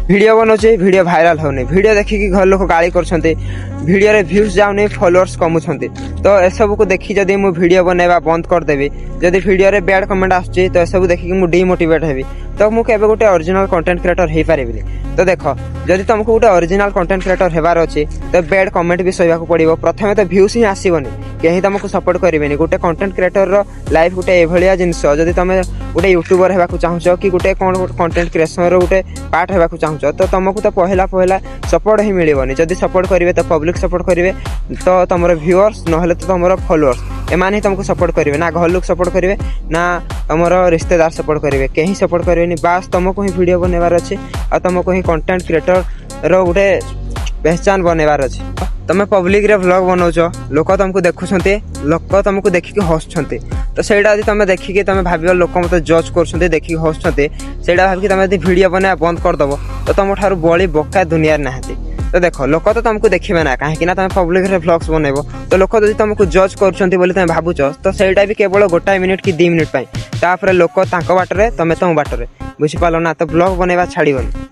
Video बनाऊे video viral होने video देखिकी घर लोक गाड़ी करडियो रे व्यूज जाऊनी फॉलोअर्स कमुंट तो एसबू को देखी जदि मु वीडियो बनैबा बंद करदेवी जदि वीडियो रे बैड कमेंट आसुची तो एसबू देखिकी मु डिमोटिवेट हेबी तो मु केबे गोटे ओरिजिनल कंटेंट क्रिएटर हो पारिबिनी। तो देख जदि तुमको गोटे ओरिजिनल कंटेंट क्रिएटर हेबार अछि तो बैड कमेंट भी सहिबा को पड़िबो। प्रथमे तो व्यूज ही आसीबनी केही तुमको सपोर्ट करिवेनी। गोटे कंटेंट क्रिएटर रो लाइफ गोटे एभलिया जिंस जदि तुम गोटे यूट्यूबर हेबा को चाहूछ कि गोटे कंटेंट क्रिएशन रो गोटे पार्ट हेबा को चाहूछ तो तुमको तो पहला सपोर्ट ही मिलबनी। जदि सपोर्ट करिवे तो पब्लिक सपोर्ट करिवे तो तुमर व्यूअर्स नहले तो तुमर फॉलोअर्स एमाने ही तुमको सपोर्ट करिवे ना घर लोग सपोर्ट करिवे ना तुमर रिश्तेदार सपोर्ट करिवे केही सपोर्ट करिवेनी। बास तुमको ही वीडियो बनैबार अछि आ तुमको ही कंटेंट क्रिएटर रो गोटे पहचान बनैबार अछि। तुम पब्लिक रे व्लॉग बनाउछ लोक तुमको देखुछन्ते लोक तुमको देखिक हसछन्ते तो सेटा यदि तुम देखिक तुम भाबियो लोक मते जज करछन्ते देखिक हसछन्ते सेटा भाबिक तुम यदि वीडियो बना बंद कर दबो तो तुम ठारू बळी बोका दुनिया नाहते। तो देख लोक तो तुमको देखिबे ना काहे कि ना तुम पब्लिक रे व्लॉग्स बनैबो तो लोक जदि तुमको जज करछन्ते बोली तुम भाबुछ तो सेटा भी केवल गोटा मिनिट कि 2 मिनिट पई तापर लोक तांको बाटरे तुम तुम बाटरे बुझि पालो ना। तो व्लॉग बनैबा छाड़ीबनी।